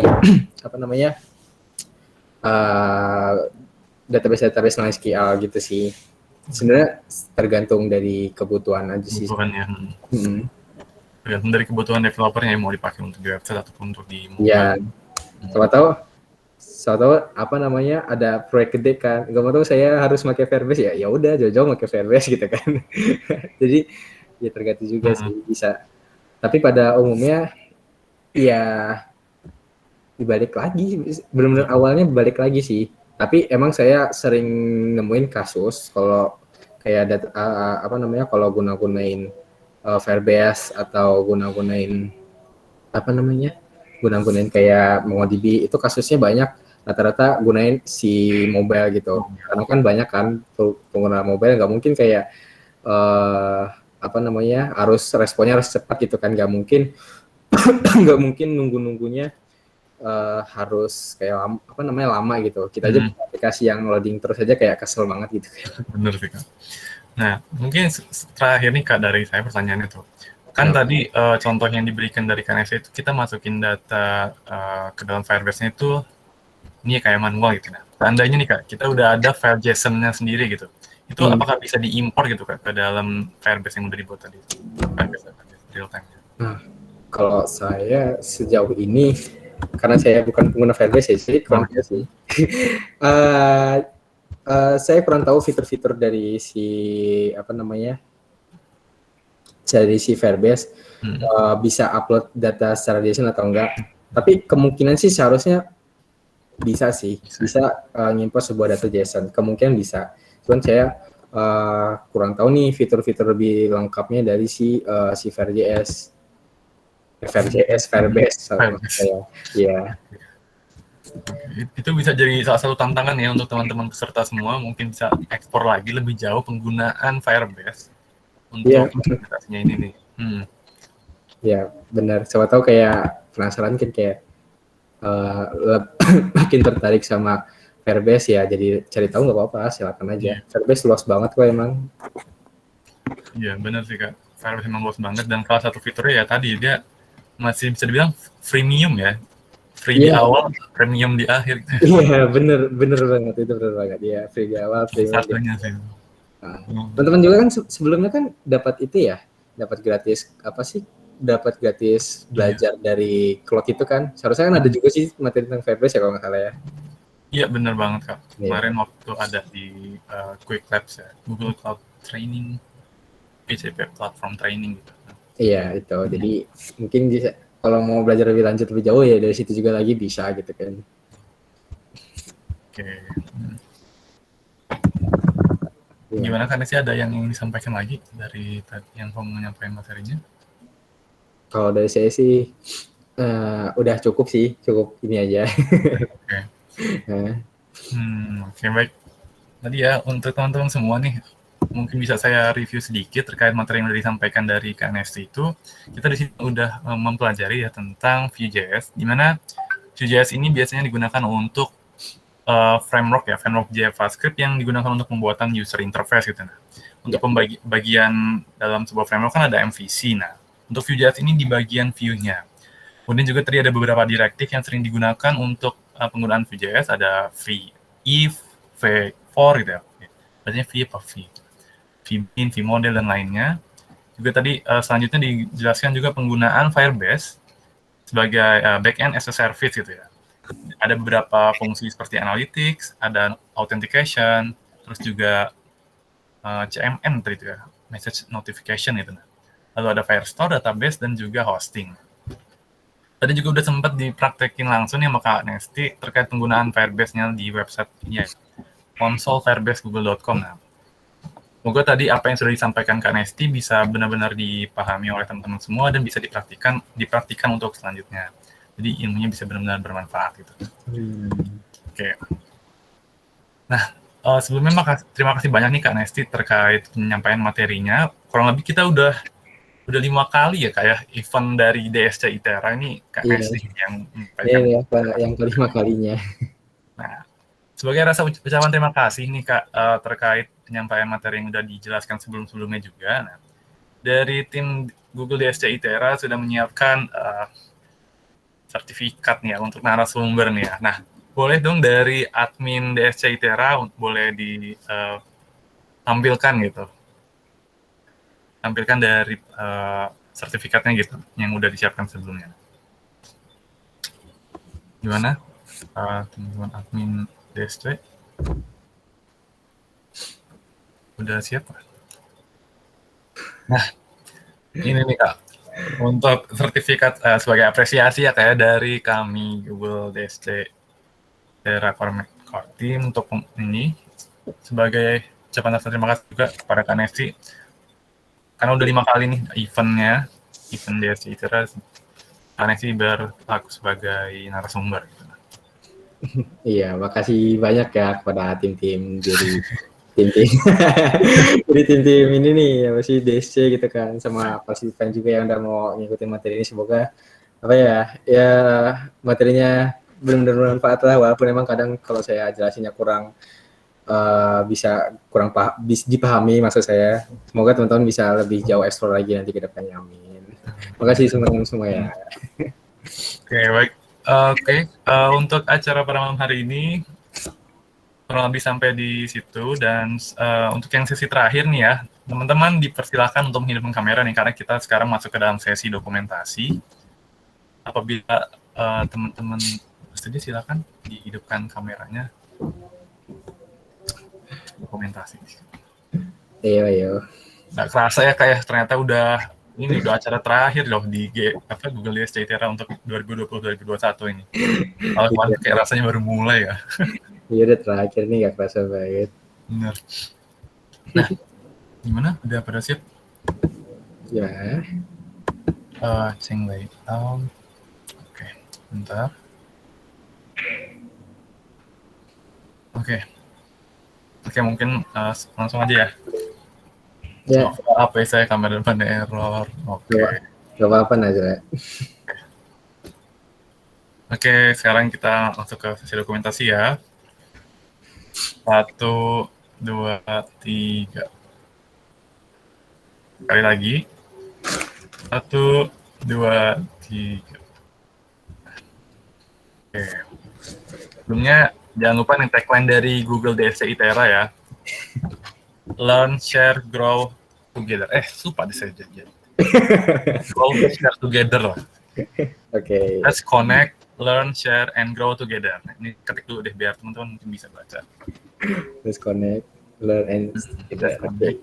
database NoSQL gitu sih. Sebenarnya tergantung dari kebutuhan aja sih. Kebutuhannya. Tergantung dari kebutuhan developernya yang mau dipakai untuk di website ataupun untuk di mobile. Ya, siapa tahu ada proyek gede kan, nggak mau tahu saya harus pakai Firebase, ya udah jauh-jauh pakai Firebase gitu kan. Jadi ya tergantung juga sih, bisa. Tapi pada umumnya ya dibalik lagi, benar-benar awalnya balik lagi sih. Tapi emang saya sering nemuin kasus kalau kayak kalau guna-gunain Firebase atau guna-gunain guna-gunain kayak MongoDB, itu kasusnya banyak rata-rata gunain si mobile gitu. Karena kan banyak kan pengguna mobile, nggak mungkin kayak harus responnya harus cepat gitu kan, nggak mungkin nggak mungkin nunggunya harus kayak lama gitu. Kita aja aplikasi yang loading terus aja kayak kesel banget gitu. Bener sih Kak. Nah, mungkin terakhir nih Kak dari saya pertanyaannya tuh. Kan tadi contoh yang diberikan dari KNS itu kita masukin data ke dalam Firebase-nya itu ini kayak manual gitu. Nah, seandainya nih Kak, kita udah ada file JSON-nya sendiri gitu. Itu apakah bisa diimpor gitu Kak ke dalam Firebase yang udah dibuat tadi? Firebase real time-nya. Nah, kalau saya sejauh ini, karena saya bukan pengguna Firebase, jadi kurang tahu sih. Saya kurang tahu fitur-fitur dari dari si Firebase bisa upload data secara JSON atau enggak. Tapi kemungkinan sih seharusnya bisa sih, bisa ngimpor sebuah data JSON. Kemungkinan bisa. Cuman saya kurang tahu nih fitur-fitur lebih lengkapnya dari si Firebase. Ya. Itu bisa jadi salah satu tantangan ya untuk teman-teman peserta semua, mungkin bisa ekspor lagi lebih jauh penggunaan Firebase untuk implementasinya ini nih. Ya benar. Siapa tahu kayak penasaran kan, kayak makin tertarik sama Firebase, ya jadi cari tahu nggak apa-apa, silakan aja. Firebase luas banget kok emang. Iya benar sih Kak. Firebase memang luas banget, dan salah satu fiturnya ya tadi dia masih bisa dibilang freemium ya. Free di awal, premium di akhir. Iya, bener banget, itu bener banget. Ya, free di awal, premium di akhir. Teman-teman juga kan sebelumnya kan dapat itu ya, dapat gratis belajar dari Cloud itu kan. Seharusnya kan ada juga sih materi tentang Firebase ya kalau nggak salah ya. Iya bener banget Kak. Kemarin waktu ada di Quick Labs ya, Google Cloud Training, GCP Platform Training gitu. Iya itu, jadi mungkin bisa, kalau mau belajar lebih lanjut lebih jauh ya dari situ juga lagi bisa gitu kan. Oke. Gimana kan sih, ada yang ingin disampaikan lagi dari yang kamu menyampaikan materinya? Kalau dari saya sih udah cukup ini aja. Oke. Oke, baik. Tadi ya untuk teman-teman semua nih, mungkin bisa saya review sedikit terkait materi yang sudah disampaikan dari KNST itu. Kita di sini udah mempelajari ya tentang Vue.js, di mana Vue.js ini biasanya digunakan untuk framework JavaScript yang digunakan untuk pembuatan user interface gitu. Nah, untuk pembagian dalam sebuah framework kan ada MVC. Nah, untuk Vue.js ini di bagian view-nya. Kemudian juga tadi ada beberapa direktif yang sering digunakan untuk penggunaan Vue.js, ada v-if, v-for gitu ya. Biasanya v apa v? V-min, v-model, dan lainnya. Juga tadi selanjutnya dijelaskan juga penggunaan Firebase sebagai backend as a service gitu ya. Ada beberapa fungsi seperti analytics, ada authentication, terus juga CMN tadi itu ya, message notification itu. Lalu ada Firestore, database, dan juga hosting. Tadi juga udah sempat dipraktekin langsung ya sama Kak Nesti terkait penggunaan Firebase-nya di website-nya console.firebase.google.com. Nah, semoga tadi apa yang sudah disampaikan Kak Nesti bisa benar-benar dipahami oleh teman-teman semua dan bisa dipraktikkan untuk selanjutnya. Jadi ilmunya bisa benar-benar bermanfaat gitu. Oke. Nah, sebelumnya terima kasih banyak nih Kak Nesti terkait penyampaian materinya. Kurang lebih kita udah 5 kali ya Kak ya event dari DSC ITERA ini Kak Nesti yang menyampaikan. Iya, yang kelima kalinya. Nah, sebagai rasa ucapan terima kasih nih Kak terkait penyampaian materi yang sudah dijelaskan sebelum-sebelumnya juga. Nah, dari tim Google DSC ITERA sudah menyiapkan sertifikat nih ya untuk narasumber nih ya. Nah, boleh dong dari admin DSC ITERA boleh ditampilkan gitu. Tampilkan dari sertifikatnya gitu yang udah disiapkan sebelumnya. Gimana? Teman-teman admin DSC udah siap? Nah, ini nih Kak, untuk sertifikat sebagai apresiasi ya kayak dari kami Google DSC ITERA Core Team untuk ini sebagai ucapan rasa terima kasih juga kepada Kak Nesti karena udah 5 kali nih event DSC ITERA Kak Nesti berlaku sebagai narasumber gitu. Iya, makasih banyak ya kepada tim-tim dari tim-tim dari tim-tim ini nih apa sih DSC gitu kan sama partisipan juga yang udah mau ngikutin materi ini. Semoga apa ya materinya benar-benar bermanfaat lah, walaupun emang kadang kalau saya jelasinnya kurang bisa dipahami maksud saya. Semoga teman-teman bisa lebih jauh explore lagi nanti ke depannya, amin. Makasih semua ya. Oke, baik. Untuk acara pada malam hari ini kurang lebih sampai di situ dan untuk yang sesi terakhir nih ya, teman-teman dipersilakan untuk menghidupkan kamera nih karena kita sekarang masuk ke dalam sesi dokumentasi. Apabila teman-teman bersedia silakan dihidupkan kameranya. Dokumentasi. Iya. Nggak kerasa ya kayak ternyata udah acara terakhir loh di Google DSC ITERA untuk 2020-2021 ini. Kalau kemarin kayak rasanya baru mulai ya. Iya udah terakhir nih, nggak kerasa banget. Bener. Nah, gimana? Udah pada siap? Ya. Ceng layout. Oke, bentar. Oke, mungkin langsung aja ya. Ya. HP saya kamera depannya error. Oke. Gak apa-apa Nazra. Oke, sekarang kita masuk ke sesi dokumentasi ya. 1, 2, 3. Sekali lagi. 1, 2, 3. Oke. Sebelumnya jangan lupa nih tagline dari Google DSC ITERA ya. Learn, share, grow together. Lupa deh saya jadi. Grow, share together lah. Oke. Let's connect, learn, share, and grow together. Nah, ini ketik dulu deh biar teman-teman mungkin bisa baca. Let's connect, learn, and Let's connect.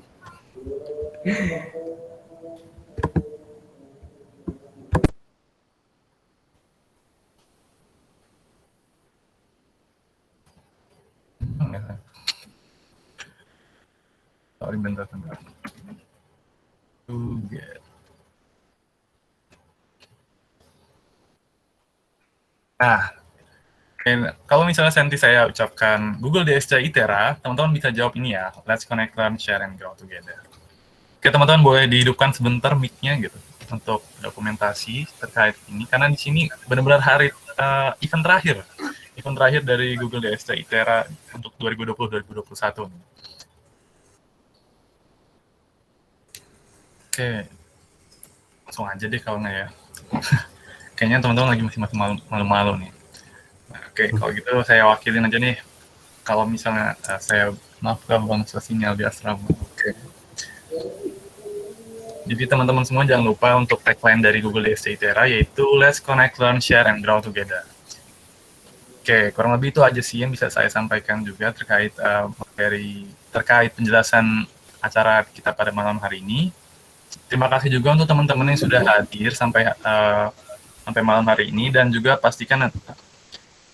Sorry, bentar. Nah, kalau misalnya nanti saya ucapkan Google DSC ITERA, teman-teman bisa jawab ini ya, let's connect, learn, share, and grow together. Oke, teman-teman boleh dihidupkan sebentar mic-nya gitu untuk dokumentasi terkait ini, karena di sini benar-benar event terakhir dari Google DSC ITERA untuk 2020-2021. Oke, langsung aja deh kalau nggak ya. Kayaknya teman-teman lagi masih malu-malu nih. Nah, oke, kalau gitu saya wakilin aja nih. Kalau misalnya saya maaf Bang sinyal di asrama. Oke. Jadi teman-teman semua jangan lupa untuk tagline dari Google DSC ITERA yaitu Let's Connect, Learn, Share, and Grow Together. Oke, kurang lebih itu aja sih yang bisa saya sampaikan juga terkait terkait penjelasan acara kita pada malam hari ini. Terima kasih juga untuk teman-teman yang sudah hadir sampai malam hari ini, dan juga pastikan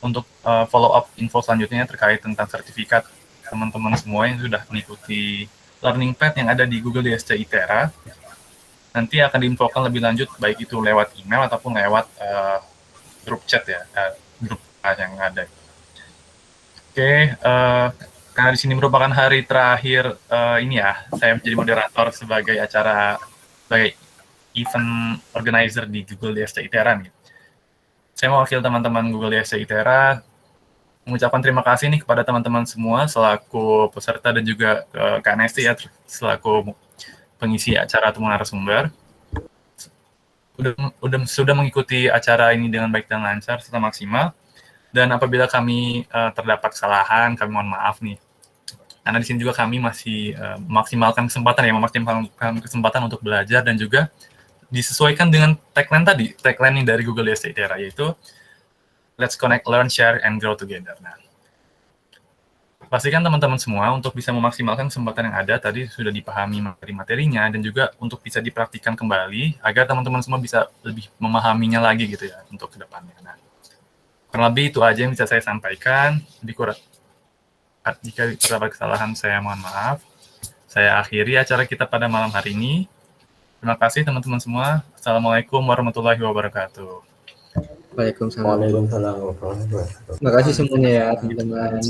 untuk follow up info selanjutnya terkait tentang sertifikat teman-teman semua yang sudah mengikuti learning path yang ada di Google DSC ITERA. Nanti akan diinfokan lebih lanjut, baik itu lewat email ataupun lewat grup chat ya, grup yang ada. Oke, karena di sini merupakan hari terakhir ini ya, saya menjadi moderator sebagai event organizer di Google DSC ITERA nih. Saya mewakili teman-teman Google DSC ITERA mengucapkan terima kasih nih kepada teman-teman semua selaku peserta dan juga KNST ya selaku pengisi acara atau narasumber. Sudah mengikuti acara ini dengan baik dan lancar serta maksimal. Dan apabila kami terdapat kesalahan, kami mohon maaf nih. Karena di sini juga kami masih memaksimalkan kesempatan untuk belajar dan juga disesuaikan dengan tagline dari Google DSC ITERA, yaitu Let's Connect, Learn, Share, and Grow Together. Nah, pastikan teman-teman semua untuk bisa memaksimalkan kesempatan yang ada tadi sudah dipahami materi-materinya dan juga untuk bisa dipraktikkan kembali agar teman-teman semua bisa lebih memahaminya lagi gitu ya untuk kedepannya. Nah, kurang lebih itu aja yang bisa saya sampaikan. Jika terdapat kesalahan, saya mohon maaf. Saya akhiri acara kita pada malam hari ini. Terima kasih teman-teman semua. Assalamualaikum warahmatullahi wabarakatuh. Waalaikumsalam. Waalaikumsalam warahmatullahi wabarakatuh. Terima kasih semuanya ya teman-teman.